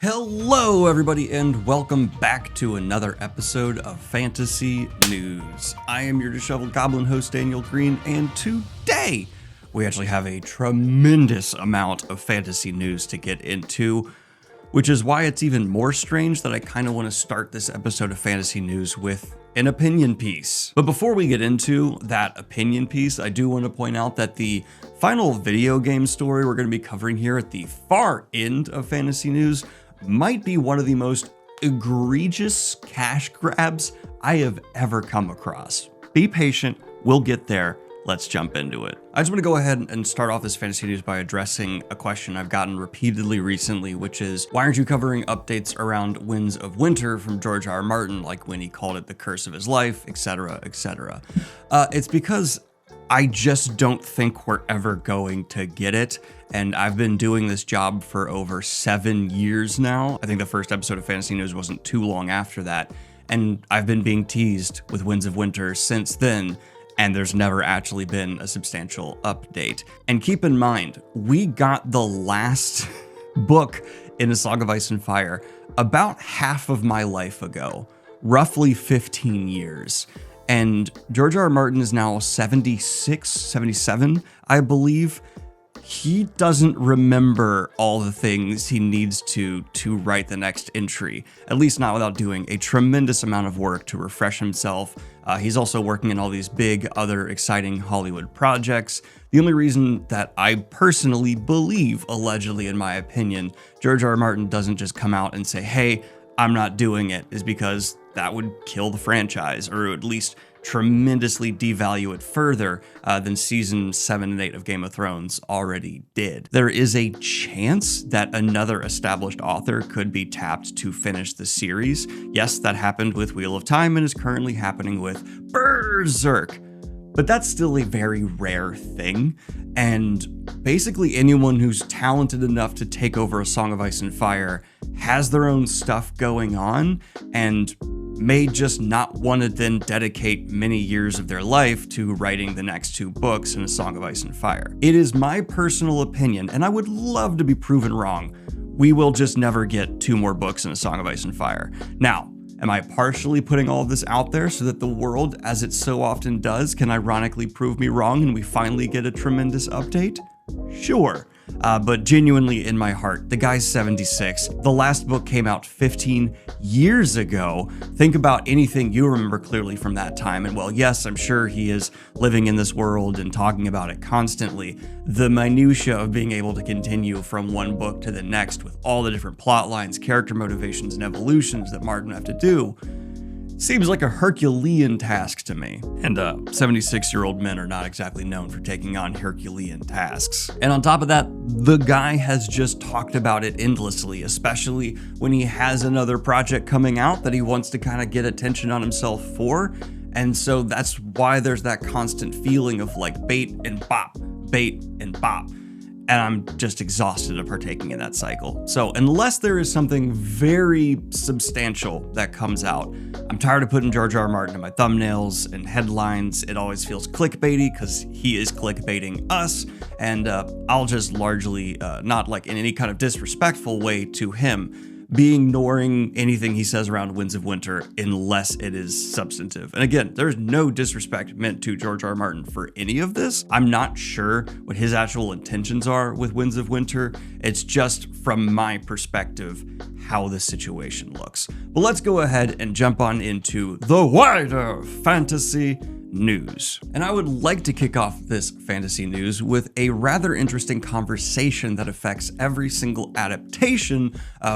Hello everybody and welcome back to another episode of Fantasy News. I am your disheveled goblin host Daniel Greene, and today we actually have a tremendous amount of fantasy news to get into, which is why it's even more strange that I kind of want to start this episode of Fantasy News with an opinion piece. But before we get into that opinion piece, I do want to point out that the final video game story we're going to be covering here at the far end of Fantasy News might be one of the most egregious cash grabs I have ever come across. Be patient, we'll get there. Let's jump into it. I just want to go ahead and start off this fantasy news by addressing a question I've gotten repeatedly recently, which is, why aren't you covering updates around Winds of Winter from George R. R. Martin, like when he called it the curse of his life, etc., etc. It's because I just don't think we're ever going to get it. And I've been doing this job for over 7 years now. I think the first episode of Fantasy News wasn't too long after that. And I've been being teased with Winds of Winter since then, and there's never actually been a substantial update. And keep in mind, we got the last book in A Song of Ice and Fire about half of my life ago, roughly 15 years. And George R. R. Martin is now 76, 77, I believe. He doesn't remember all the things he needs to write the next entry, at least not without doing a tremendous amount of work to refresh himself. He's also working in all these big, other exciting Hollywood projects. The only reason that I personally believe, allegedly in my opinion, George R. R. Martin doesn't just come out and say, hey, I'm not doing it, is because that would kill the franchise, or at least tremendously devalue it further than season 7 and 8 of Game of Thrones already did. There is a chance that another established author could be tapped to finish the series. Yes, that happened with Wheel of Time and is currently happening with Berserk. But that's still a very rare thing, and basically anyone who's talented enough to take over A Song of Ice and Fire has their own stuff going on, and may just not want to then dedicate many years of their life to writing the next 2 books in A Song of Ice and Fire. It is my personal opinion, and I would love to be proven wrong, we will just never get 2 more books in A Song of Ice and Fire. Now, am I partially putting all of this out there so that the world, as it so often does, can ironically prove me wrong and we finally get a tremendous update? Sure. But genuinely in my heart, the guy's 76. The last book came out 15 years ago. Think about anything you remember clearly from that time. And well, yes, I'm sure he is living in this world and talking about it constantly. The minutia of being able to continue from one book to the next with all the different plot lines, character motivations, and evolutions that Martin would have to do seems like a Herculean task to me. And 76-year-old men are not exactly known for taking on Herculean tasks. And on top of that, the guy has just talked about it endlessly, especially when he has another project coming out that he wants to kind of get attention on himself for. And so that's why there's that constant feeling of like bait and bop, bait and bop. And I'm just exhausted of partaking in that cycle. So unless there is something very substantial that comes out, I'm tired of putting George R. R. Martin in my thumbnails and headlines. It always feels clickbaity because he is clickbaiting us. And I'll just largely, not like in any kind of disrespectful way to him, be ignoring anything he says around Winds of Winter unless it is substantive. And again, there's no disrespect meant to George R. R. Martin for any of this. I'm not sure what his actual intentions are with Winds of Winter. It's just from my perspective how the situation looks. But let's go ahead and jump on into the wider fantasy news. And I would like to kick off this fantasy news with a rather interesting conversation that affects every single adaptation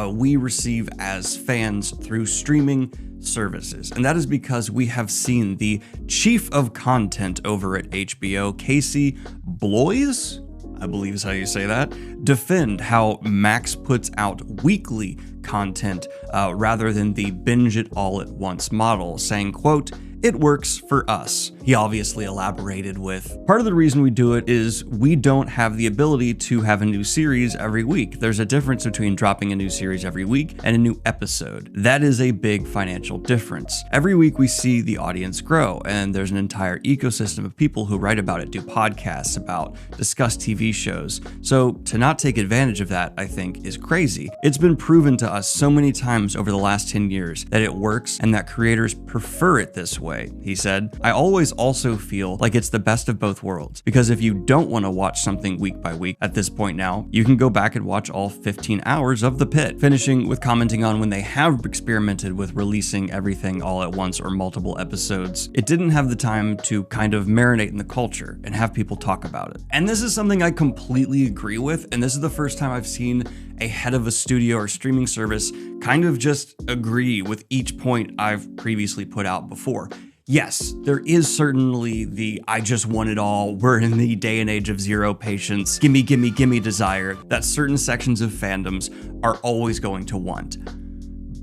we receive as fans through streaming services. And that is because we have seen the chief of content over at HBO, Casey Bloys, I believe is how you say that, defend how Max puts out weekly content rather than the binge it all at once model, saying, quote, "It works for us." he obviously elaborated with, part of the reason we do it is we don't have the ability to have a new series every week. There's a difference between dropping a new series every week and a new episode. That is a big financial difference. Every week we see the audience grow, and there's an entire ecosystem of people who write about it, do podcasts about, discuss TV shows. So to not take advantage of that, I think, is crazy. It's been proven to us so many times over the last 10 years that it works and that creators prefer it this way. He said, I always also feel like it's the best of both worlds, because if you don't want to watch something week by week at this point now, you can go back and watch all 15 hours of The Pit, finishing with commenting on when they have experimented with releasing everything all at once or multiple episodes. It didn't have the time to kind of marinate in the culture and have people talk about it. And this is something I completely agree with, and this is the first time I've seen a head of a studio or streaming service kind of just agree with each point I've previously put out before. Yes, there is certainly the I just want it all, we're in the day and age of zero patience, gimme, gimme, gimme desire that certain sections of fandoms are always going to want.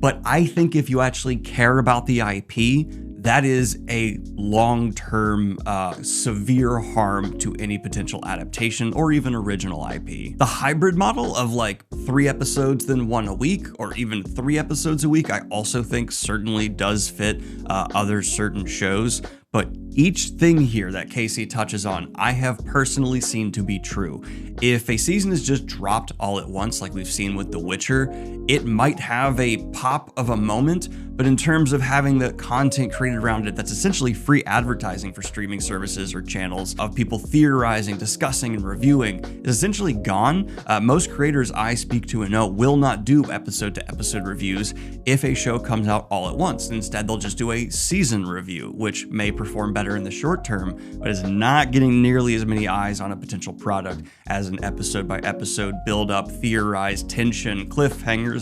But I think if you actually care about the IP, that is a long-term, severe harm to any potential adaptation or even original IP. The hybrid model of like 3 episodes, then 1 a week, or even 3 episodes a week, I also think certainly does fit other certain shows. But each thing here that Casey touches on, I have personally seen to be true. If a season is just dropped all at once, like we've seen with The Witcher, it might have a pop of a moment, but in terms of having the content created around it, that's essentially free advertising for streaming services or channels of people theorizing, discussing, and reviewing, is essentially gone. Most creators I speak to and know will not do episode-to-episode reviews if a show comes out all at once. Instead, they'll just do a season review, which may perform better in the short term, but is not getting nearly as many eyes on a potential product as an episode-by-episode build-up, theorized, tension, cliffhangers,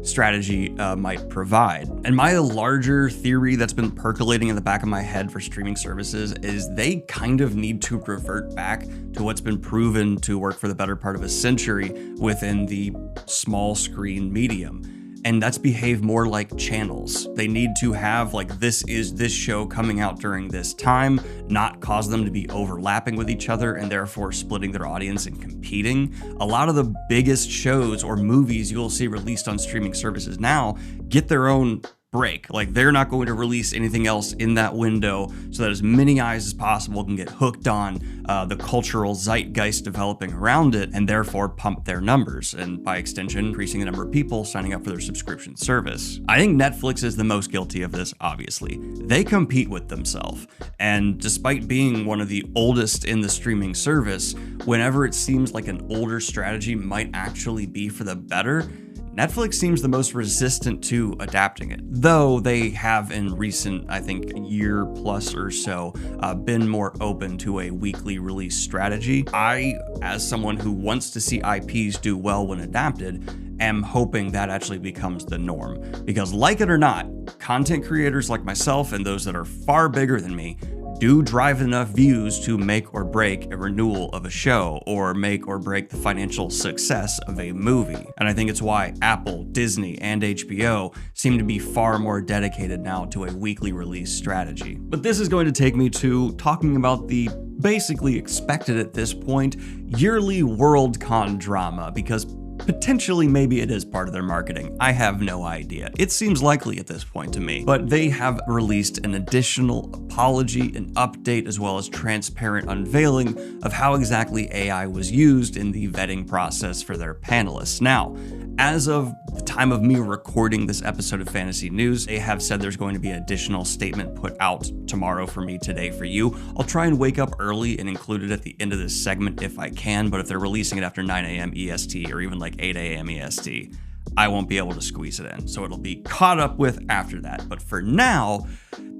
strategy might provide. And my larger theory that's been percolating in the back of my head for streaming services is they kind of need to revert back to what's been proven to work for the better part of a century within the small screen medium. And that's behave more like channels. They need to have like, this is this show coming out during this time, not cause them to be overlapping with each other and therefore splitting their audience and competing. A lot of the biggest shows or movies you'll see released on streaming services now get their own break. Like, they're not going to release anything else in that window so that as many eyes as possible can get hooked on the cultural zeitgeist developing around it and therefore pump their numbers, and by extension increasing the number of people signing up for their subscription service. I think Netflix is the most guilty of this, obviously. They compete with themselves, and despite being one of the oldest in the streaming service, whenever it seems like an older strategy might actually be for the better, Netflix seems the most resistant to adapting it, though they have in recent, I think, year plus or so, been more open to a weekly release strategy. I, as someone who wants to see IPs do well when adapted, am hoping that actually becomes the norm. Because like it or not, content creators like myself and those that are far bigger than me do drive enough views to make or break a renewal of a show or make or break the financial success of a movie. And I think it's why Apple, Disney, and HBO seem to be far more dedicated now to a weekly release strategy. But this is going to take me to talking about the basically expected at this point yearly Worldcon drama, because potentially maybe it is part of their marketing. I have no idea. It seems likely at this point to me. But they have released an additional apology, an update, as well as transparent unveiling of how exactly AI was used in the vetting process for their panelists. Now, as of the time of me recording this episode of Fantasy News, they have said there's going to be an additional statement put out tomorrow for me, today for you. I'll try and wake up early and include it at the end of this segment if I can, but if they're releasing it after 9 a.m. EST or even like 8 a.m. EST, I won't be able to squeeze it in. So it'll be caught up with after that. But for now,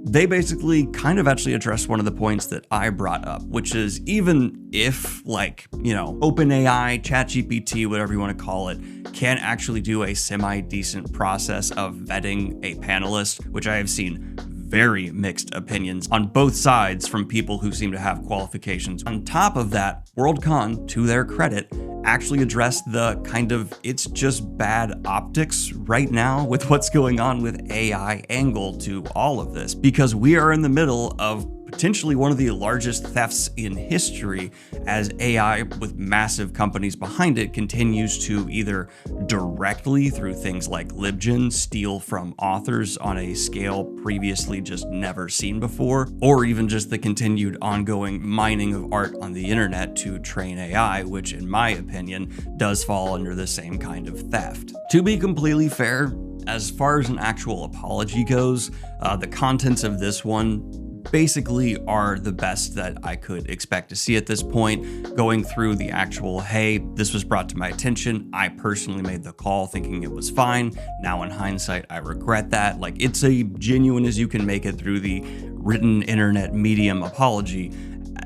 they basically kind of actually addressed one of the points that I brought up, which is even if, like, you know, OpenAI, ChatGPT, whatever you want to call it, can actually do a semi-decent process of vetting a panelist, which I have seen very mixed opinions on both sides from people who seem to have qualifications. On top of that, Worldcon, to their credit, actually addressed the kind of it's just bad optics right now with what's going on with AI angle to all of this, because we are in the middle of potentially one of the largest thefts in history, as AI with massive companies behind it continues to either directly through things like LibGen steal from authors on a scale previously just never seen before, or even just the continued ongoing mining of art on the internet to train AI, which in my opinion does fall under the same kind of theft. To be completely fair, as far as an actual apology goes, the contents of this one basically are the best that I could expect to see at this point. Going through the actual, hey, this was brought to my attention, I personally made the call thinking it was fine. Now in hindsight, I regret that. Like, it's a genuine as you can make it through the written internet medium apology.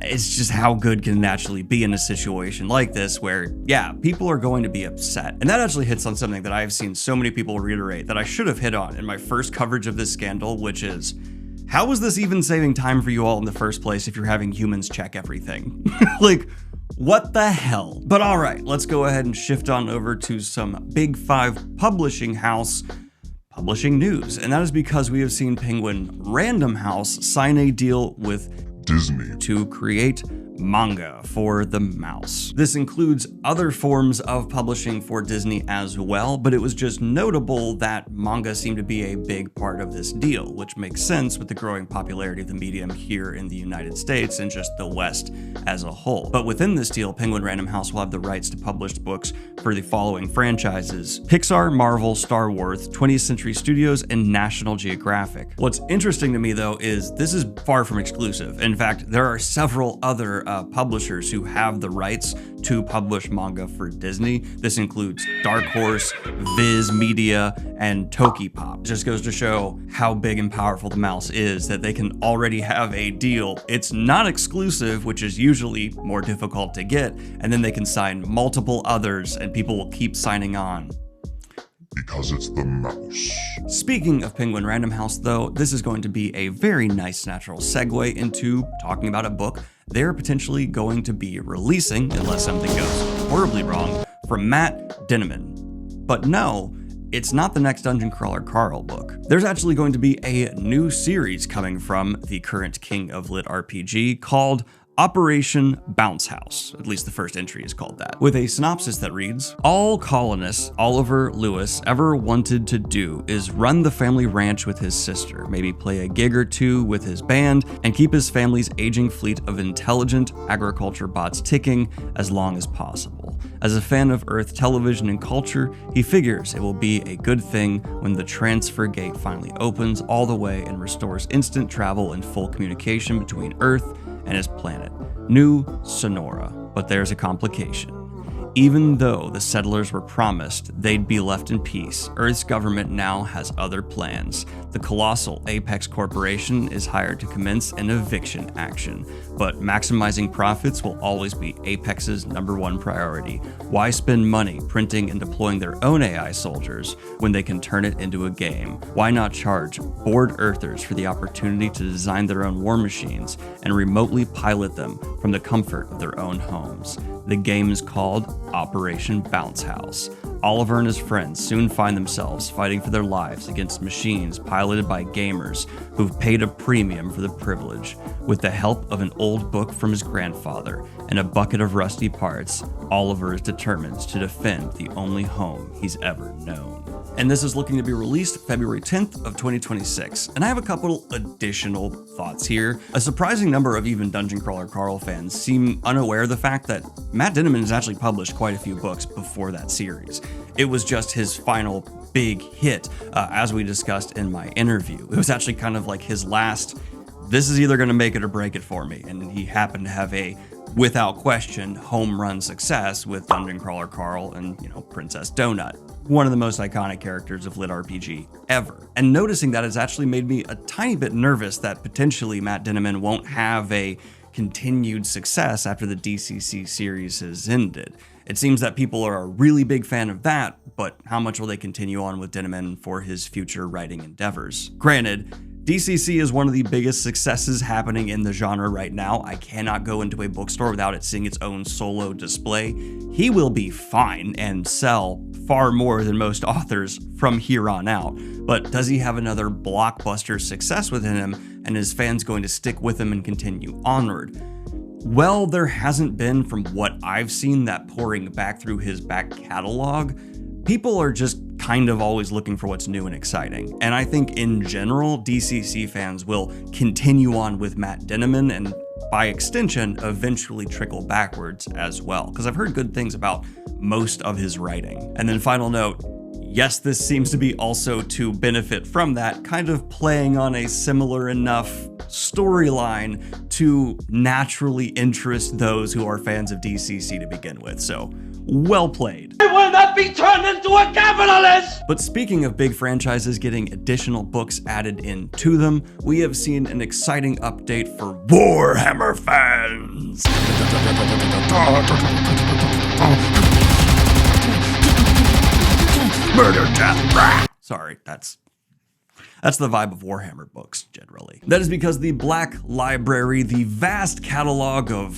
It's just how good can it actually be in a situation like this where, yeah, people are going to be upset. And that actually hits on something that I've seen so many people reiterate that I should have hit on in my first coverage of this scandal, which is, how is this even saving time for you all in the first place if you're having humans check everything? Like, what the hell? But all right, let's go ahead and shift on over to some Big Five publishing house publishing news. And that is because we have seen Penguin Random House sign a deal with Disney to create manga for the mouse. This includes other forms of publishing for Disney as well, but it was just notable that manga seemed to be a big part of this deal, which makes sense with the growing popularity of the medium here in the United States and just the West as a whole. But within this deal, Penguin Random House will have the rights to publish books for the following franchises: Pixar, Marvel, Star Wars, 20th Century Studios, and National Geographic. What's interesting to me though is this is far from exclusive. In fact, there are several other publishers who have the rights to publish manga for Disney. This includes Dark Horse, Viz Media, and Tokipop. Just goes to show how big and powerful the mouse is that they can already have a deal. It's not exclusive, which is usually more difficult to get, and then they can sign multiple others and people will keep signing on. Because it's the mouse. Speaking of Penguin Random House though, this is going to be a very nice natural segue into talking about a book they're potentially going to be releasing, unless something goes horribly wrong, from Matt Dinniman. But no, it's not the next Dungeon Crawler Carl book. There's actually going to be a new series coming from the current king of lit RPG called Operation Bounce House. At least the first entry is called that. With a synopsis that reads, all colonist Oliver Lewis ever wanted to do is run the family ranch with his sister, maybe play a gig or two with his band, and keep his family's aging fleet of intelligent agriculture bots ticking as long as possible. As a fan of Earth television and culture, he figures it will be a good thing when the transfer gate finally opens all the way and restores instant travel and full communication between Earth and his planet, New Sonora. But there's a complication. Even though the settlers were promised they'd be left in peace, Earth's government now has other plans. The colossal Apex Corporation is hired to commence an eviction action, but maximizing profits will always be Apex's #1 priority. Why spend money printing and deploying their own AI soldiers when they can turn it into a game? Why not charge bored Earthers for the opportunity to design their own war machines and remotely pilot them from the comfort of their own homes? The game is called Operation Bounce House. Oliver and his friends soon find themselves fighting for their lives against machines piloted by gamers who've paid a premium for the privilege. With the help of an old book from his grandfather and a bucket of rusty parts, Oliver is determined to defend the only home he's ever known. And this is looking to be released February 10th of 2026. And I have a couple additional thoughts here. A surprising number of even Dungeon Crawler Carl fans seem unaware of the fact that Matt Dinniman has actually published quite a few books before that series. It was just his final big hit, as we discussed in my interview. It was actually kind of like his last, this is either going to make it or break it for me. And he happened to have a, without question, home run success with Dungeon Crawler Carl and, Princess Donut. One of the most iconic characters of lit RPG ever. And noticing that has actually made me a tiny bit nervous that potentially Matt Dinniman won't have a continued success after the DCC series has ended. It seems that people are a really big fan of that, but how much will they continue on with Dinniman for his future writing endeavors? Granted, DCC is one of the biggest successes happening in the genre right now. I cannot go into a bookstore without it seeing its own solo display. He will be fine and sell far more than most authors from here on out. But does he have another blockbuster success within him, and his fans going to stick with him and continue onward? Well, there hasn't been, from what I've seen, that pouring back through his back catalog. People are just kind of always looking for what's new and exciting. And I think in general, DCC fans will continue on with Matt Dinniman and by extension, eventually trickle backwards as well. Because I've heard good things about most of his writing. And then final note, yes, this seems to be also to benefit from that, kind of playing on a similar enough storyline to naturally interest those who are fans of DCC to begin with. So, well played. I will not be turned into a capitalist! But speaking of big franchises getting additional books added into them, we have seen an exciting update for Warhammer fans. Murder, death, sorry, that's the vibe of Warhammer books, generally. That is because the Black Library, the vast catalog of,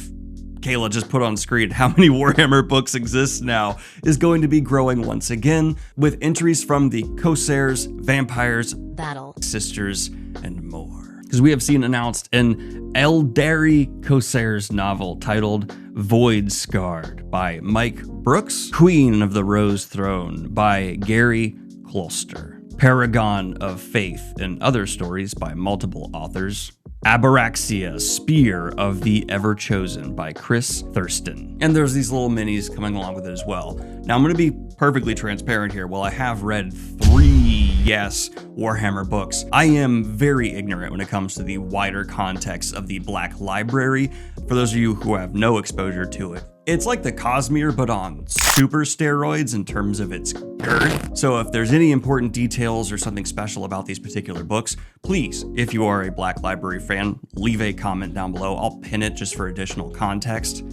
Kayla just put on screen how many Warhammer books exist now, is going to be growing once again, with entries from the Corsairs, Vampires, Battle Sisters, and more. Because we have seen announced an Eldari Corsairs novel titled Void Scarred by Mike Brooks, Queen of the Rose Throne by Gary Closter, Paragon of Faith and Other Stories by multiple authors, Abaraxia, Spear of the Ever-Chosen by Chris Thurston. And there's these little minis coming along with it as well. Now I'm going to be perfectly transparent here. While I have read 3, yes, Warhammer books, I am very ignorant when it comes to the wider context of the Black Library. For those of you who have no exposure to it, it's like the Cosmere, but on super steroids in terms of its girth. So if there's any important details or something special about these particular books, please, if you are a Black Library fan, leave a comment down below. I'll pin it just for additional context.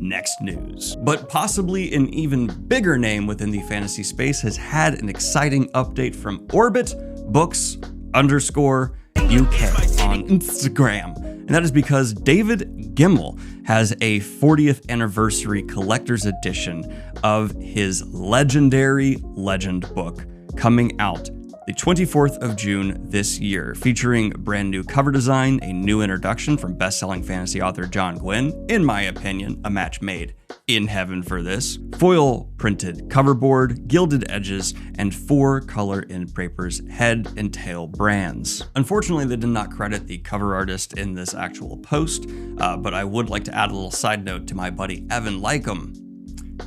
Next news. But possibly an even bigger name within the fantasy space has had an exciting update from Orbit Books _ UK on Instagram. And that is because David Gemmell has a 40th anniversary collector's edition of his legendary Legend book coming out the 24th of June this year, featuring brand new cover design, a new introduction from best-selling fantasy author John Gwynne, in my opinion, a match made in heaven for this, foil printed coverboard, gilded edges, and 4 color in papers, head and tail brands. Unfortunately, they did not credit the cover artist in this actual post, but I would like to add a little side note to my buddy Evan Lycum.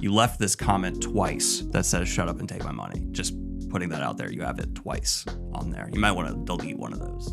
You left this comment twice that says shut up and take my money. Just putting that out there, you have it twice on there. You might want to delete one of those.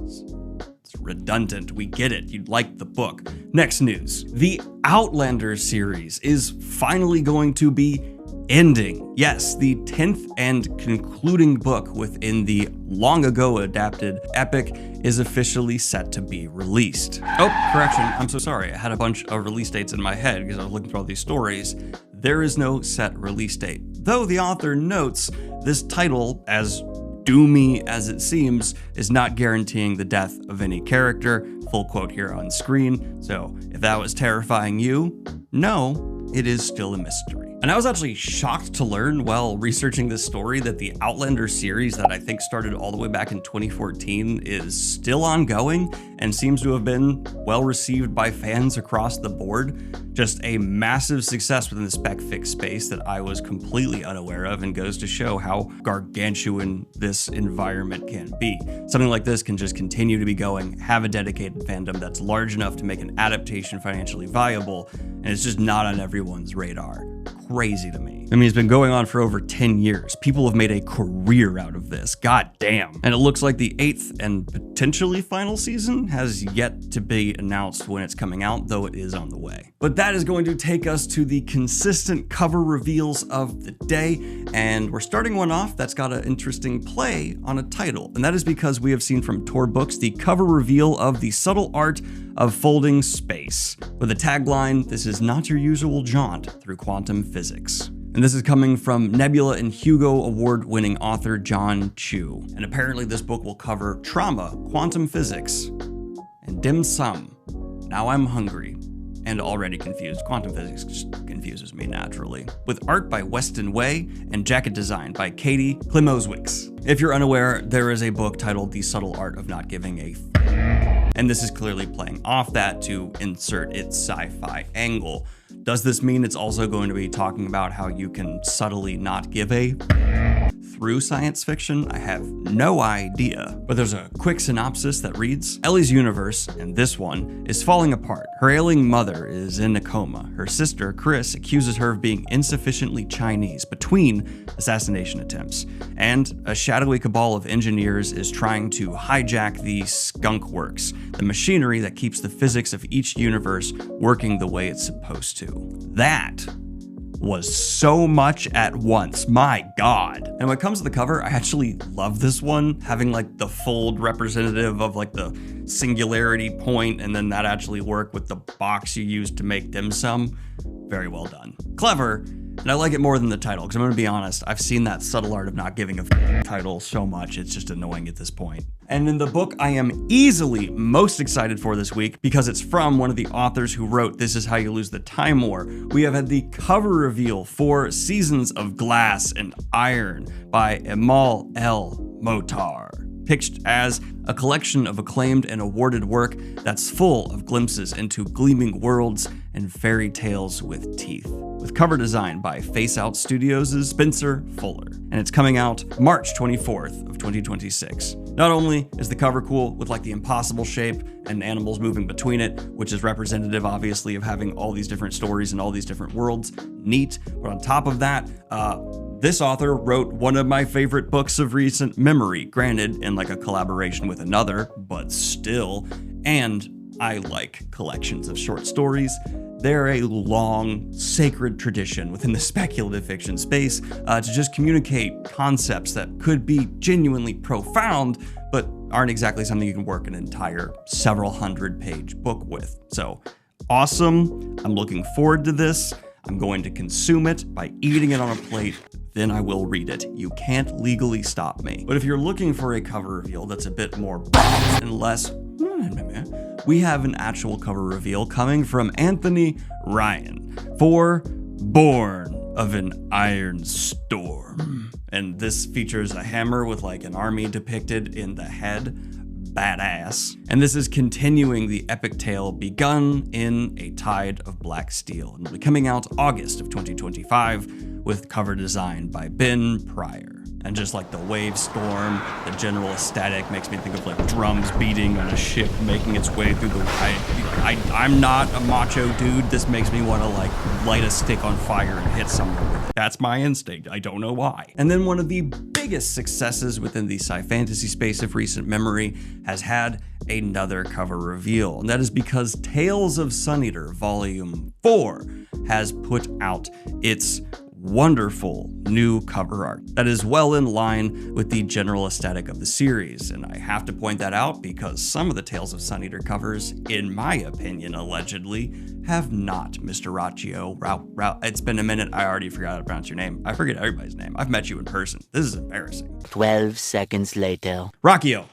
It's redundant, we get it, you'd like the book. Next news, the Outlander series is finally going to be ending. Yes, the 10th and concluding book within the long ago adapted epic is officially set to be released. Oh, correction, I'm so sorry. I had a bunch of release dates in my head because I was looking through all these stories. There is no set release date, though the author notes this title, as doomy as it seems, is not guaranteeing the death of any character. Full quote here on screen. So if that was terrifying you, no, it is still a mystery. And I was actually shocked to learn while researching this story that the Outlander series that I think started all the way back in 2014 is still ongoing and seems to have been well received by fans across the board. Just a massive success within the spec fic space that I was completely unaware of, and goes to show how gargantuan this environment can be. Something like this can just continue to be going, have a dedicated fandom that's large enough to make an adaptation financially viable, and it's just not on everyone's radar. Crazy to me. I mean, it's been going on for over 10 years. People have made a career out of this. God damn. And it looks like the 8th and potentially final season has yet to be announced when it's coming out, though it is on the way. But that is going to take us to the consistent cover reveals of the day. And we're starting one off that's got an interesting play on a title. And that is because we have seen from Tor Books the cover reveal of The Subtle Art of Folding Space, with a tagline, "This is not your usual jaunt through quantum physics." And this is coming from Nebula and Hugo Award-winning author John Chu. And apparently this book will cover trauma, quantum physics, and dim sum. Now I'm hungry and already confused. Quantum physics just confuses me naturally. With art by Weston Way and jacket design by Katie Klimowicz. If you're unaware, there is a book titled The Subtle Art of Not Giving a and this is clearly playing off that to insert its sci-fi angle. Does this mean it's also going to be talking about how you can subtly not give a through science fiction? I have no idea. But there's a quick synopsis that reads, Ellie's universe, and this one, is falling apart. Her ailing mother is in a coma. Her sister, Chris, accuses her of being insufficiently Chinese between assassination attempts. And a shadowy cabal of engineers is trying to hijack the Skunk Works, the machinery that keeps the physics of each universe working the way it's supposed to. That was so much at once, my god. And when it comes to the cover, I actually love this one, having like the fold representative of like the singularity point, and then that actually work with the box you use to make dim sum. Very well done. Clever, and I like it more than the title, because I'm gonna be honest, I've seen that subtle art of not giving a title so much, it's just annoying at this point. And in the book I am easily most excited for this week, because it's from one of the authors who wrote This Is How You Lose the Time War. We have had the cover reveal for Seasons of Glass and Iron by Emal El Motar, pitched as a collection of acclaimed and awarded work that's full of glimpses into gleaming worlds and fairy tales with teeth. With cover design by Face Out Studios' Spencer Fuller. And it's coming out March 24th of 2026. Not only is the cover cool with like the impossible shape and animals moving between it, which is representative obviously of having all these different stories and all these different worlds, neat, but on top of that, this author wrote one of my favorite books of recent memory, granted in like a collaboration with another, but still, and I like collections of short stories. They're a long, sacred tradition within the speculative fiction space to just communicate concepts that could be genuinely profound, but aren't exactly something you can work an entire several hundred page book with. So awesome. I'm looking forward to this. I'm going to consume it by eating it on a plate. Then I will read it. You can't legally stop me. But if you're looking for a cover reveal that's a bit more and less, we have an actual cover reveal coming from Anthony Ryan for Born of an Iron Storm. And this features a hammer with like an army depicted in the head. Badass. And this is continuing the epic tale begun in A Tide of Black Steel, and will be coming out August of 2025 with cover design by Ben Pryor. And just like the wave storm, the general aesthetic makes me think of like drums beating on a ship making its way through the... I'm not a macho dude. This makes me want to like light a stick on fire and hit someone with it. That's my instinct. I don't know why. And then one of the biggest successes within the sci-fantasy space of recent memory has had another cover reveal. And that is because Tales of Suneater Volume 4 has put out its wonderful new cover art that is well in line with the general aesthetic of the series. And I have to point that out because some of the Tales of Suneater covers, in my opinion, allegedly, have not Mr. Raccio. It's been a minute. I already forgot how to pronounce your name. I forget everybody's name. I've met you in person. This is embarrassing. 12 seconds later. Raccio.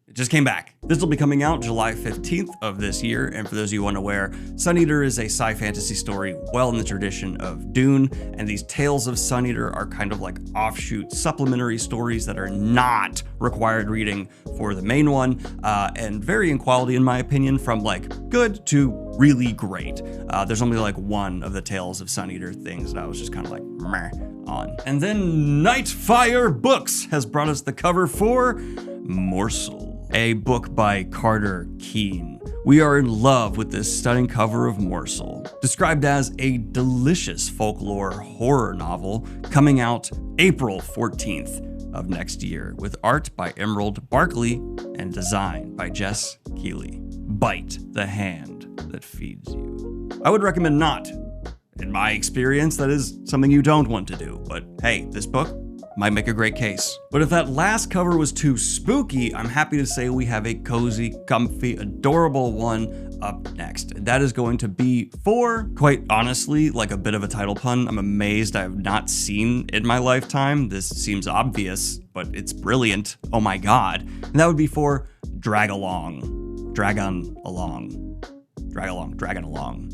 It just came back. This will be coming out July 15th of this year, and for those of you unaware, Suneater is a sci-fantasy story well in the tradition of Dune, and these Tales of Suneater are kind of like offshoot supplementary stories that are not required reading for the main one, and vary in quality in my opinion from like good to really great. There's only like one of the Tales of Suneater things that I was just kind of like meh on. And then Nightfire Books has brought us the cover for Morsel, a book by Carter Keene. We are in love with this stunning cover of Morsel, described as a delicious folklore horror novel coming out April 14th of next year, with art by Emerald Barkley and design by Jess Keeley. Bite the hand that feeds you. I would recommend not. In my experience, that is something you don't want to do, but hey, this book, might make a great case. But if that last cover was too spooky, I'm happy to say we have a cozy, comfy, adorable one up next. That is going to be for, quite honestly, like a bit of a title pun, I'm amazed I have not seen in my lifetime. This seems obvious, but it's brilliant. Oh my god. And that would be for Drag Along. Dragon Along. Drag Along. Dragon Along.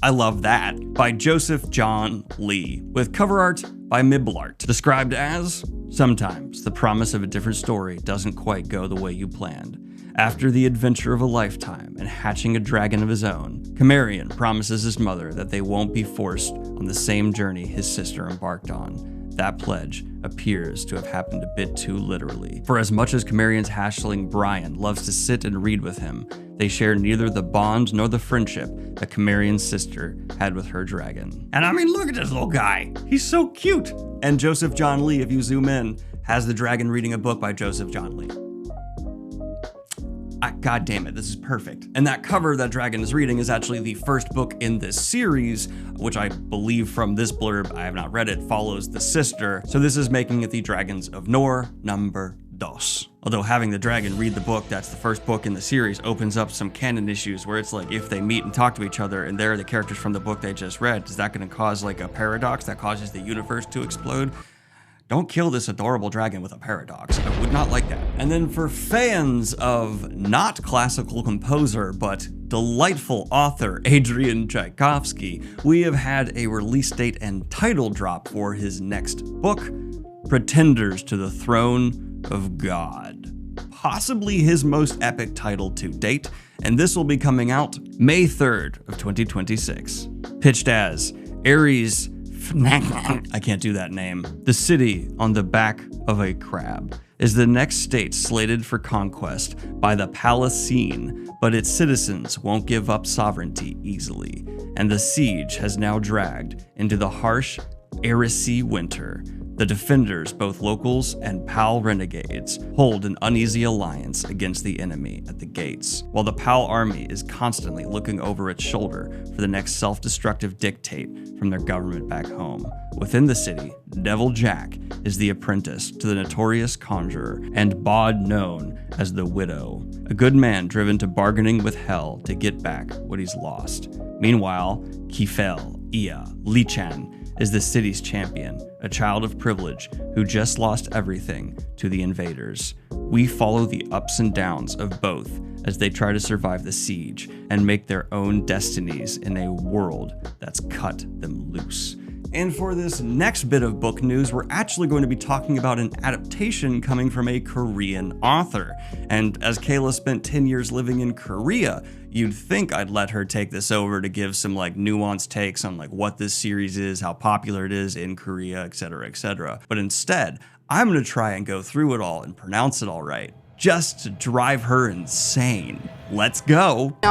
I love that. By Joseph John Lee, with cover art by Miblart, described as, sometimes the promise of a different story doesn't quite go the way you planned. After the adventure of a lifetime and hatching a dragon of his own, Cimmerian promises his mother that they won't be forced on the same journey his sister embarked on. That pledge appears to have happened a bit too literally. For as much as Cimmerian's hatchling Brian loves to sit and read with him, they share neither the bond nor the friendship that Cimmerian's sister had with her dragon. And I mean, look at this little guy. He's so cute. And Joseph John Lee, if you zoom in, has the dragon reading a book by Joseph John Lee. God damn it, this is perfect. And that cover that dragon is reading is actually the first book in this series, which I believe from this blurb, I have not read it, follows the sister. So this is making it the Dragons of Nor number dos. Although having the dragon read the book that's the first book in the series opens up some canon issues where it's like if they meet and talk to each other and they're the characters from the book they just read, is that going to cause like a paradox that causes the universe to explode? Don't kill this adorable dragon with a paradox. I would not like that. And then for fans of not classical composer, but delightful author Adrian Tchaikovsky, we have had a release date and title drop for his next book, Pretenders to the Throne of God. Possibly his most epic title to date, and this will be coming out May 3rd of 2026. Pitched as Ares I can't do that name. The city on the back of a crab is the next state slated for conquest by the Palatine, but its citizens won't give up sovereignty easily, and the siege has now dragged into the harsh Erisy winter. The defenders, both locals and PAL renegades, hold an uneasy alliance against the enemy at the gates, while the PAL army is constantly looking over its shoulder for the next self-destructive dictate from their government back home. Within the city, Devil Jack is the apprentice to the notorious conjurer and Bod known as the Widow, a good man driven to bargaining with hell to get back what he's lost. Meanwhile, Kifel Ia Lichan is the city's champion, a child of privilege who just lost everything to the invaders. We follow the ups and downs of both as they try to survive the siege and make their own destinies in a world that's cut them loose. And for this next bit of book news, we're actually going to be talking about an adaptation coming from a Korean author. And as Kayla spent 10 years living in Korea, you'd think I'd let her take this over to give some like nuanced takes on like what this series is, how popular it is in Korea, etc., etc. But instead, I'm going to try and go through it all and pronounce it all right, just to drive her insane. Let's go. No.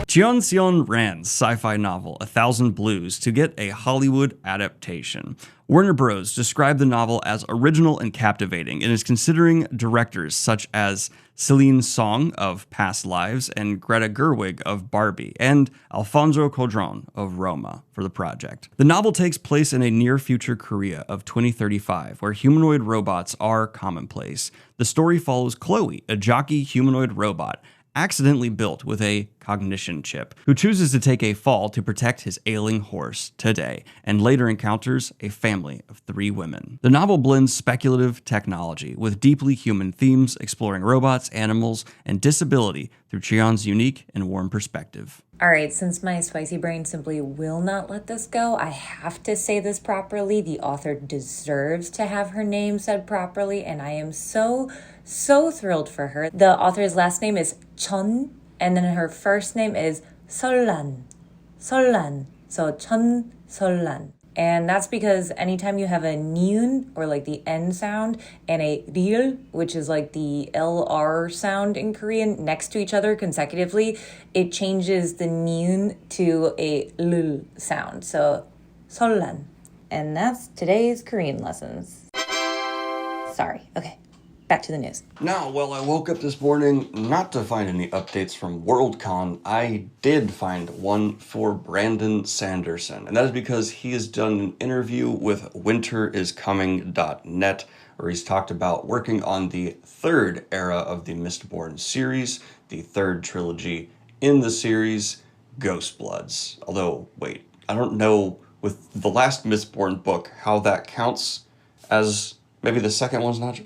Cheon Seon Ran's sci-fi novel, 1,000 Blues, to get a Hollywood adaptation. Warner Bros. Described the novel as original and captivating and is considering directors such as Celine Song of Past Lives and Greta Gerwig of Barbie and Alfonso Cuarón of Roma for the project. The novel takes place in a near-future Korea of 2035 where humanoid robots are commonplace. The story follows Chloe, a jockey humanoid robot accidentally built with a cognition chip, who chooses to take a fall to protect his ailing horse today, and later encounters a family of 3 women. The novel blends speculative technology with deeply human themes, exploring robots, animals, and disability through Cheon's unique and warm perspective. Alright, since my spicy brain simply will not let this go, I have to say this properly. The author deserves to have her name said properly, and I am so thrilled for her. The author's last name is Chon, and then her first name is Sollan. So Chon Sollan. And that's because anytime you have a niun, or like the N sound, and a ril, which is like the LR sound in Korean, next to each other consecutively, it changes the niun to a l sound. So, Sollan. And that's today's Korean lessons. Sorry, okay. back to the news. Now, well, I woke up this morning not to find any updates from Worldcon. I did find one for Brandon Sanderson, and that is because he has done an interview with winteriscoming.net where he's talked about working on the third era of the Mistborn series, the third trilogy in the series, Ghostbloods. Although, wait, I don't know with the last Mistborn book how that counts as maybe the second one's not...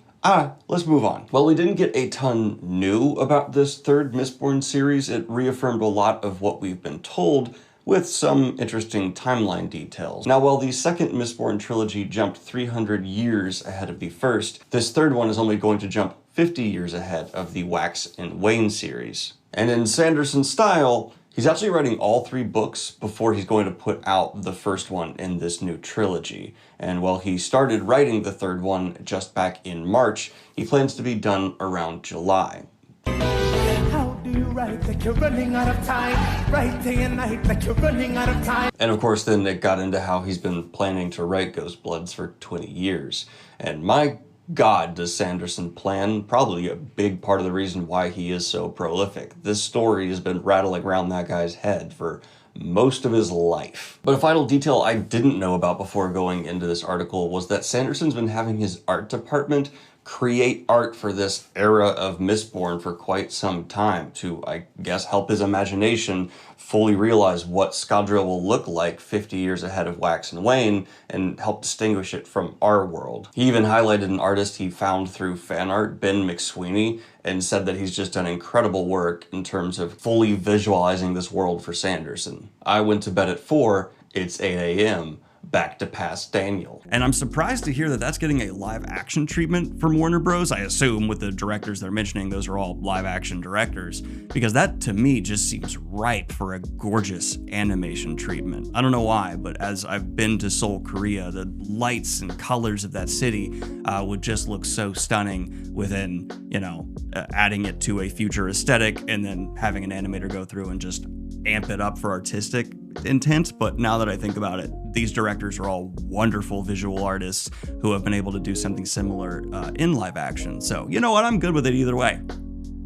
let's move on. Well, we didn't get a ton new about this third Mistborn series. It reaffirmed a lot of what we've been told, with some interesting timeline details. Now, while the second Mistborn trilogy jumped 300 years ahead of the first, this third one is only going to jump 50 years ahead of the Wax and Wayne series. And in Sanderson's style, he's actually writing all three books before he's going to put out the first one in this new trilogy. And while he started writing the third one just back in March, he plans to be done around July. How do you write like you're running out of time? Write day and night like you're running out of time. And of course, then it got into how he's been planning to write Ghostbloods for 20 years. And my God, does Sanderson plan? Probably a big part of the reason why he is so prolific. This story has been rattling around that guy's head for most of his life. But a final detail I didn't know about before going into this article was that Sanderson's been having his art department create art for this era of Mistborn for quite some time to, I guess, help his imagination fully realize what Scadrial will look like 50 years ahead of Wax and Wayne and help distinguish it from our world. He even highlighted an artist he found through fan art, Ben McSweeney, and said that he's just done incredible work in terms of fully visualizing this world for Sanderson. I went to bed at 4, it's 8 a.m., back to past Daniel. And I'm surprised to hear that that's getting a live action treatment from Warner Bros. I assume with the directors they're mentioning, those are all live action directors, because that to me just seems ripe for a gorgeous animation treatment. I don't know why, but as I've been to Seoul, Korea, the lights and colors of that city would just look so stunning within, adding it to a future aesthetic and then having an animator go through and just amp it up for artistic intent. But now that I think about it, these directors are all wonderful visual artists who have been able to do something similar in live action. So you know what? I'm good with it either way.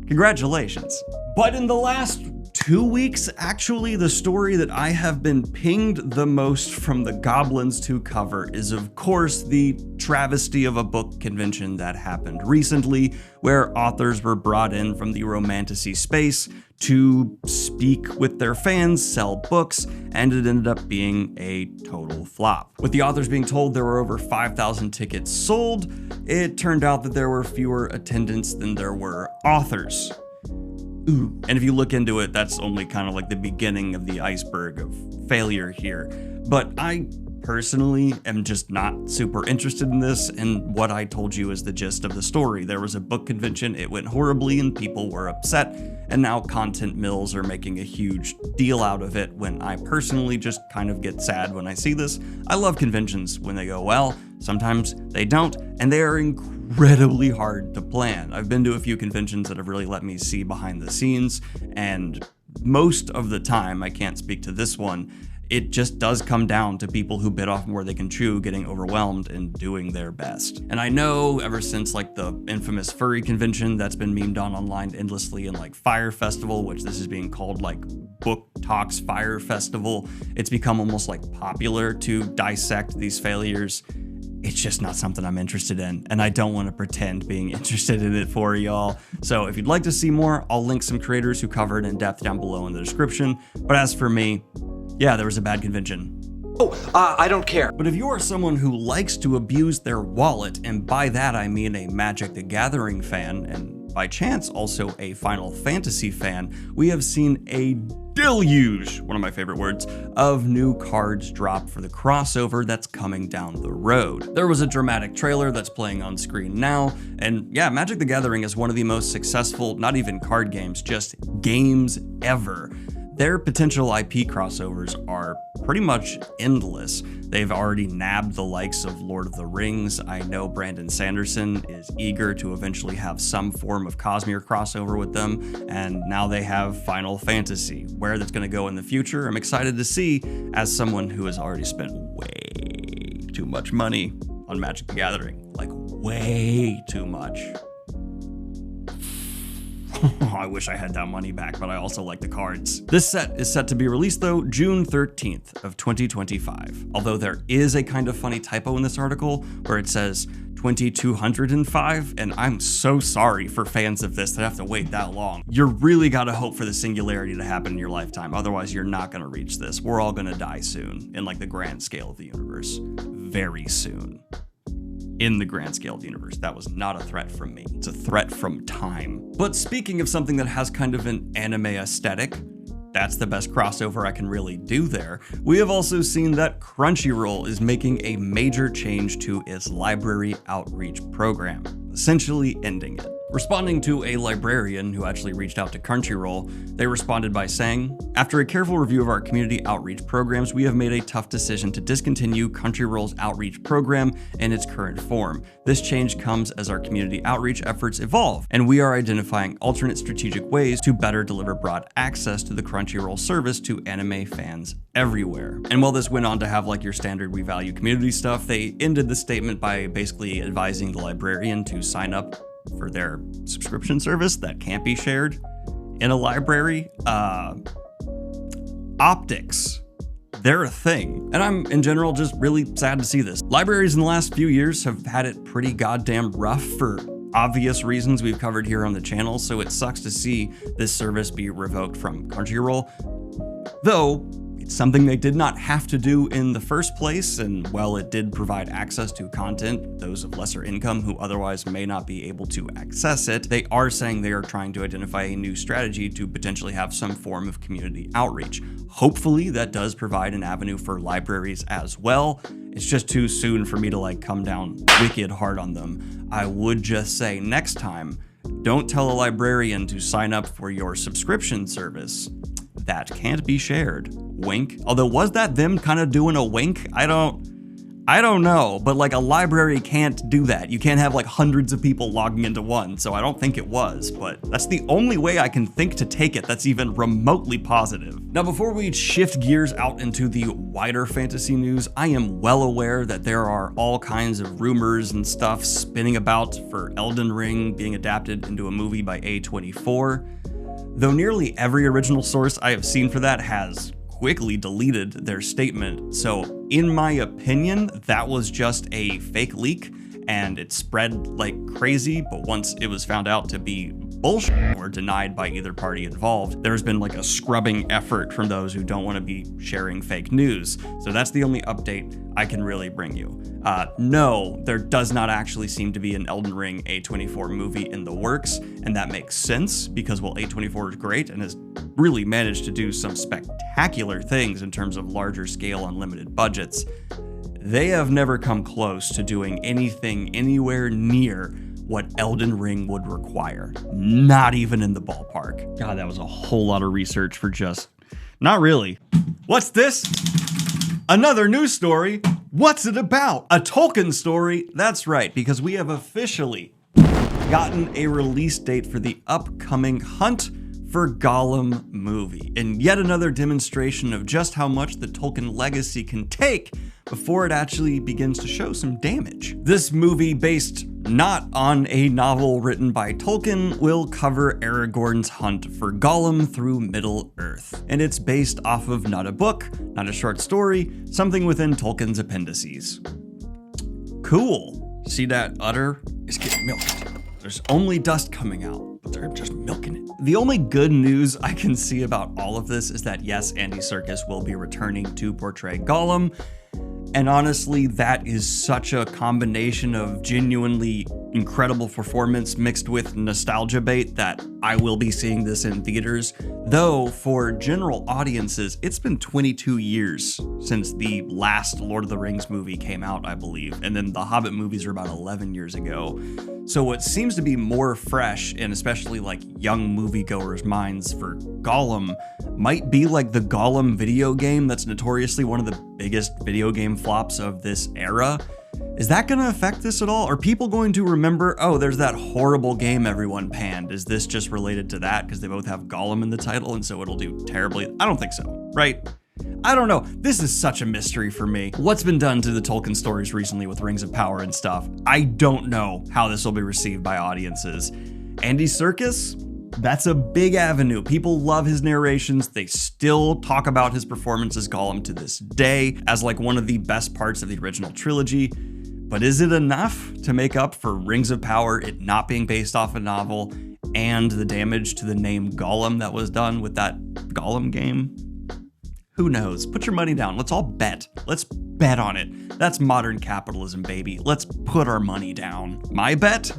Congratulations. But in the last 2 weeks, actually, the story that I have been pinged the most from the goblins to cover is, of course, the travesty of a book convention that happened recently, where authors were brought in from the romantasy space to speak with their fans, sell books, and it ended up being a total flop. With the authors being told there were over 5,000 tickets sold, it turned out that there were fewer attendants than there were authors. Ooh. And if you look into it, that's only kind of like the beginning of the iceberg of failure here. But I personally am just not super interested in this, and what I told you is the gist of the story. There was a book convention, it went horribly, and people were upset, and now content mills are making a huge deal out of it when I personally just kind of get sad when I see this. I love conventions when they go well, sometimes they don't, and they are incredibly hard to plan. I've been to a few conventions that have really let me see behind the scenes, and most of the time, I can't speak to this one, it just does come down to people who bit off more they can chew getting overwhelmed and doing their best. And I know ever since like the infamous furry convention that's been memed on online endlessly, and like Fire Festival, which this is being called like BookTok's Fire Festival, it's become almost like popular to dissect these failures. It's just not something I'm interested in, and I don't want to pretend being interested in it for y'all. So if you'd like to see more, I'll link some creators who cover it in depth down below in the description. But as for me, yeah, there was a bad convention. I don't care. But if you are someone who likes to abuse their wallet, and by that I mean a Magic the Gathering fan, and by chance also a Final Fantasy fan, we have seen a deluge, one of my favorite words, of new cards drop for the crossover that's coming down the road. There was a dramatic trailer that's playing on screen now, and yeah, Magic the Gathering is one of the most successful, not even card games, just games ever. Their potential IP crossovers are pretty much endless. They've already nabbed the likes of Lord of the Rings. I know Brandon Sanderson is eager to eventually have some form of Cosmere crossover with them, and now they have Final Fantasy. Where that's going to go in the future, I'm excited to see, as someone who has already spent way too much money on Magic the Gathering. Like, way too much. I wish I had that money back, but I also like the cards. This set is set to be released though June 13th of 2025. Although there is a kind of funny typo in this article where it says 2205, and I'm so sorry for fans of this that have to wait that long. You really gotta hope for the singularity to happen in your lifetime, otherwise you're not gonna reach this. We're all gonna die soon, in like the grand scale of the universe. Very soon. In the grand scale of the universe. That was not a threat from me. It's a threat from time. But speaking of something that has kind of an anime aesthetic, that's the best crossover I can really do there. We have also seen that Crunchyroll is making a major change to its library outreach program, essentially ending it. Responding to a librarian who actually reached out to Crunchyroll, they responded by saying, "After a careful review of our community outreach programs, we have made a tough decision to discontinue Crunchyroll's outreach program in its current form. This change comes as our community outreach efforts evolve, and we are identifying alternate strategic ways to better deliver broad access to the Crunchyroll service to anime fans everywhere." And while this went on to have like your standard "we value community" stuff, they ended the statement by basically advising the librarian to sign up for their subscription service that can't be shared in a library. Optics, they're a thing. And I'm in general just really sad to see this. Libraries in the last few years have had it pretty goddamn rough for obvious reasons we've covered here on the channel, so it sucks to see this service be revoked from Crunchyroll. Though, it's something they did not have to do in the first place, and while it did provide access to content, those of lesser income who otherwise may not be able to access it, they are saying they are trying to identify a new strategy to potentially have some form of community outreach. Hopefully that does provide an avenue for libraries as well. It's just too soon for me to like come down wicked hard on them. I would just say next time, don't tell a librarian to sign up for your subscription service that can't be shared. Wink. Although, was that them kind of doing a wink? I don't know, but like a library can't do that. You can't have like hundreds of people logging into one, so I don't think it was, but that's the only way I can think to take it that's even remotely positive. Now, before we shift gears out into the wider fantasy news, I am well aware that there are all kinds of rumors and stuff spinning about for Elden Ring being adapted into a movie by A24. Though nearly every original source I have seen for that has quickly deleted their statement, so in my opinion, that was just a fake leak and it spread like crazy, but once it was found out to be bullshit or denied by either party involved, there's been like a scrubbing effort from those who don't want to be sharing fake news. So that's the only update I can really bring you. No, there does not actually seem to be an Elden Ring A24 movie in the works, and that makes sense because, well, A24 is great and has really managed to do some spectacular things in terms of larger scale unlimited budgets. They have never come close to doing anything anywhere near what Elden Ring would require. Not even in the ballpark. God, that was a whole lot of research for just... Not really. What's this? Another news story? What's it about? A Tolkien story? That's right, because we have officially gotten a release date for the upcoming Hunt for Gollum movie, and yet another demonstration of just how much the Tolkien legacy can take before it actually begins to show some damage. This movie, based not on a novel written by Tolkien, will cover Aragorn's hunt for Gollum through Middle-earth, and it's based off of not a book, not a short story, something within Tolkien's appendices. Cool. See that udder? It's getting milked. There's only dust coming out, but they're just milking it. The only good news I can see about all of this is that yes, Andy Serkis will be returning to portray Gollum. And honestly, that is such a combination of genuinely incredible performance mixed with nostalgia bait that I will be seeing this in theaters. Though for general audiences, it's been 22 years since the last Lord of the Rings movie came out, I believe. And then the Hobbit movies are about 11 years ago. So what seems to be more fresh, and especially like young moviegoers' minds for Gollum, might be like the Gollum video game that's notoriously one of the biggest video game flops of this era. Is that going to affect this at all? Are people going to remember, oh, there's that horrible game everyone panned? Is this just related to that because they both have Gollum in the title and so it'll do terribly? I don't think so, right? I don't know. This is such a mystery for me. What's been done to the Tolkien stories recently with Rings of Power and stuff? I don't know how this will be received by audiences. Andy Serkis? That's a big avenue. People love his narrations. They still talk about his performance as Gollum to this day as like one of the best parts of the original trilogy. But is it enough to make up for Rings of Power, it not being based off a novel, and the damage to the name Gollum that was done with that Gollum game? Who knows? Put your money down. Let's all bet. Let's bet on it. That's modern capitalism, baby. Let's put our money down. My bet?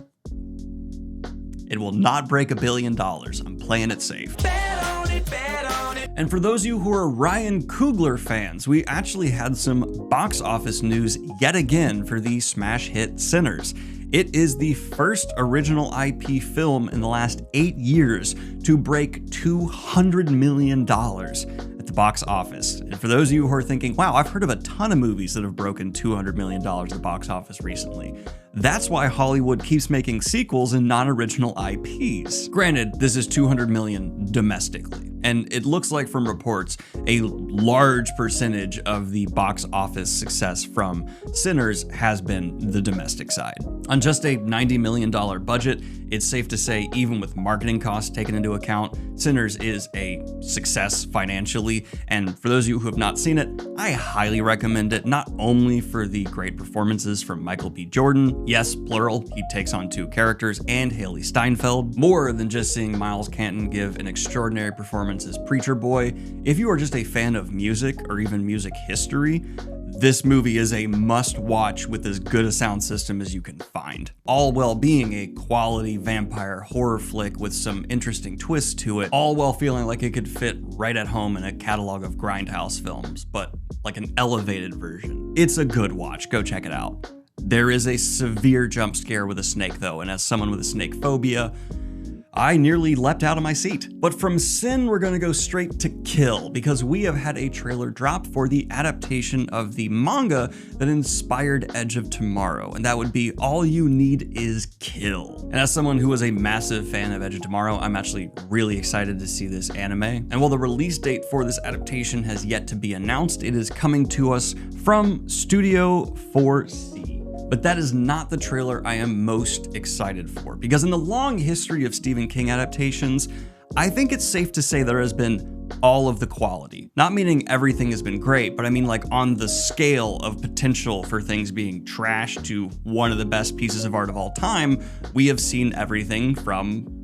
It will not break $1 billion. I'm playing it safe. Bet on it, bet on it. And for those of you who are Ryan Coogler fans, we actually had some box office news yet again for the smash hit Sinners. It is the first original IP film in the last 8 years to break $200 million at the box office. And for those of you who are thinking, wow, I've heard of a ton of movies that have broken $200 million at the box office recently. That's why Hollywood keeps making sequels in non-original IPs. Granted, this is $200 million domestically. And it looks like from reports, a large percentage of the box office success from Sinners has been the domestic side. On just a $90 million budget, it's safe to say, even with marketing costs taken into account, Sinners is a success financially. And for those of you who have not seen it, I highly recommend it, not only for the great performances from Michael B. Jordan, yes, plural, he takes on 2 characters, and Haley Steinfeld, more than just seeing Miles Canton give an extraordinary performance as Preacher Boy. If you are just a fan of music or even music history, this movie is a must-watch with as good a sound system as you can find. All while being a quality vampire horror flick with some interesting twists to it, all while feeling like it could fit right at home in a catalog of Grindhouse films, but like an elevated version. It's a good watch, go check it out. There is a severe jump scare with a snake though, and as someone with a snake phobia, I nearly leapt out of my seat. But from sin, we're gonna go straight to kill, because we have had a trailer drop for the adaptation of the manga that inspired Edge of Tomorrow, and that would be All You Need Is Kill. And as someone who is a massive fan of Edge of Tomorrow, I'm actually really excited to see this anime. And while the release date for this adaptation has yet to be announced, it is coming to us from Studio 4C. But that is not the trailer I am most excited for, because in the long history of Stephen King adaptations, I think it's safe to say there has been all of the quality. Not meaning everything has been great, but I mean like on the scale of potential for things being trash to one of the best pieces of art of all time, we have seen everything from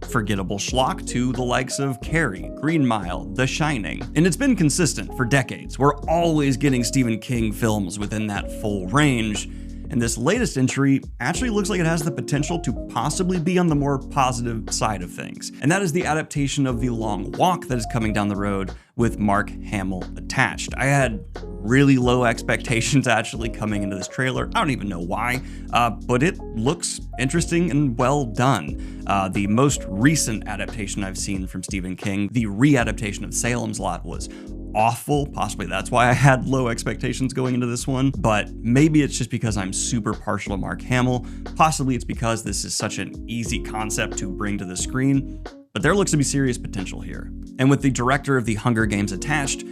forgettable schlock to the likes of Carrie, Green Mile, The Shining. And it's been consistent for decades. We're always getting Stephen King films within that full range. And this latest entry actually looks like it has the potential to possibly be on the more positive side of things. And that is the adaptation of The Long Walk that is coming down the road with Mark Hamill attached. I had really low expectations actually coming into this trailer. I don't even know why, but it looks interesting and well done. The most recent adaptation I've seen from Stephen King, the re-adaptation of Salem's Lot, was awful. Possibly that's why I had low expectations going into this one, but maybe it's just because I'm super partial to Mark Hamill. Possibly it's because this is such an easy concept to bring to the screen, but there looks to be serious potential here. And with the director of The Hunger Games attached,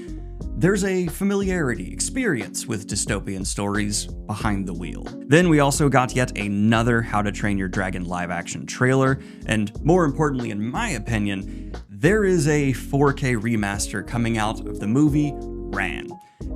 there's a familiarity, experience with dystopian stories behind the wheel. Then we also got yet another How to Train Your Dragon live action trailer, and more importantly, in my opinion, there is a 4K remaster coming out of the movie Ran.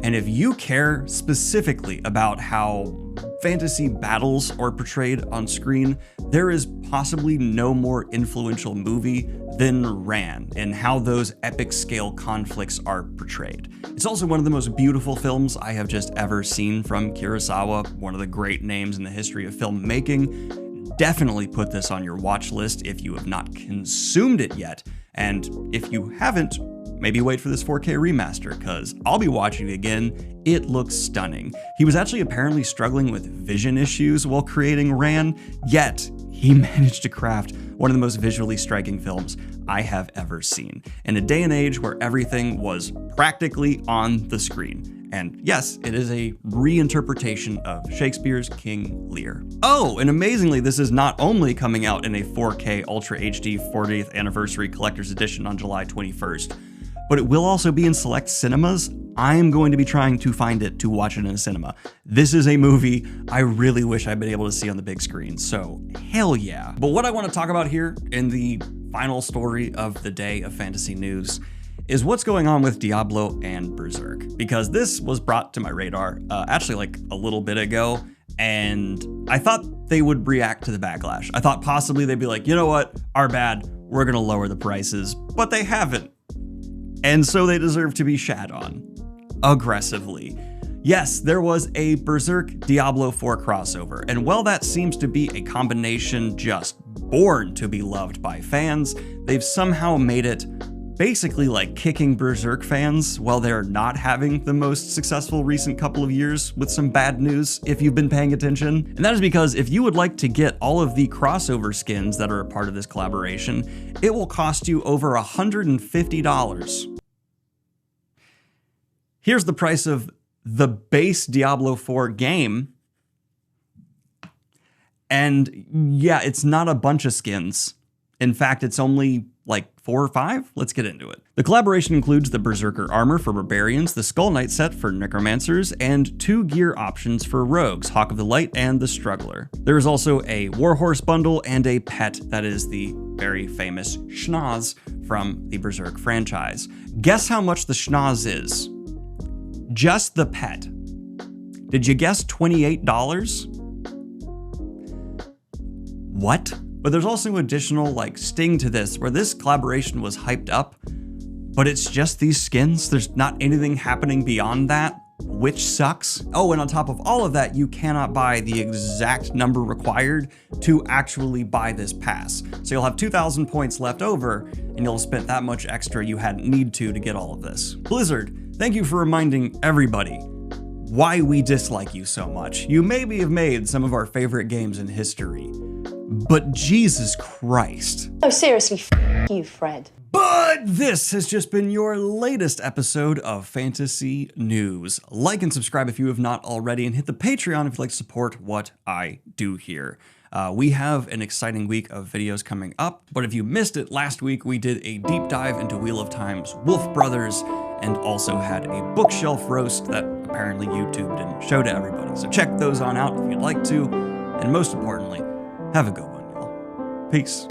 And if you care specifically about how fantasy battles are portrayed on screen, there is possibly no more influential movie than Ran and how those epic scale conflicts are portrayed. It's also one of the most beautiful films I have just ever seen from Kurosawa, one of the great names in the history of filmmaking. Definitely put this on your watch list if you have not consumed it yet. And if you haven't, maybe wait for this 4K remaster, because I'll be watching it again. It looks stunning. He was actually apparently struggling with vision issues while creating Ran, yet he managed to craft one of the most visually striking films I have ever seen, in a day and age where everything was practically on the screen. And yes, it is a reinterpretation of Shakespeare's King Lear. Oh, and amazingly, this is not only coming out in a 4K Ultra HD 40th Anniversary Collector's Edition on July 21st, but it will also be in select cinemas. I am going to be trying to find it to watch it in a cinema. This is a movie I really wish I'd been able to see on the big screen, so hell yeah. But what I want to talk about here in the final story of the day of fantasy news is what's going on with Diablo and Berserk, because this was brought to my radar actually like a little bit ago, and I thought they would react to the backlash. I thought possibly they'd be like, you know what, our bad, we're gonna lower the prices, but they haven't. And so they deserve to be shat on aggressively. Yes, there was a Berserk Diablo 4 crossover, and while that seems to be a combination just born to be loved by fans, they've somehow made it basically like kicking Berserk fans while they're not having the most successful recent couple of years with some bad news, if you've been paying attention. And that is because if you would like to get all of the crossover skins that are a part of this collaboration, it will cost you over $150. Here's the price of the base Diablo 4 game. And yeah, it's not a bunch of skins. In fact, it's only like 4 or 5? Let's get into it. The collaboration includes the Berserker armor for Barbarians, the Skull Knight set for Necromancers, and 2 gear options for Rogues, Hawk of the Light and the Struggler. There is also a Warhorse bundle and a pet that is the very famous Schnoz from the Berserk franchise. Guess how much the Schnoz is? Just the pet. Did you guess $28? What? But there's also additional like sting to this, where this collaboration was hyped up, but it's just these skins. There's not anything happening beyond that, which sucks. Oh, and on top of all of that, you cannot buy the exact number required to actually buy this pass. So you'll have 2,000 points left over, and you'll have spent that much extra you hadn't need to get all of this. Blizzard, thank you for reminding everybody why we dislike you so much. You maybe have made some of our favorite games in history, but Jesus Christ. Oh, seriously, you, Fred. But this has just been your latest episode of Fantasy News. Like and subscribe if you have not already, and hit the Patreon if you'd like to support what I do here. We have an exciting week of videos coming up, but if you missed it last week, we did a deep dive into Wheel of Time's Wolf Brothers, and also had a bookshelf roast that apparently YouTube didn't show to everybody. So check those on out if you'd like to, and most importantly, have a good one, y'all. Peace.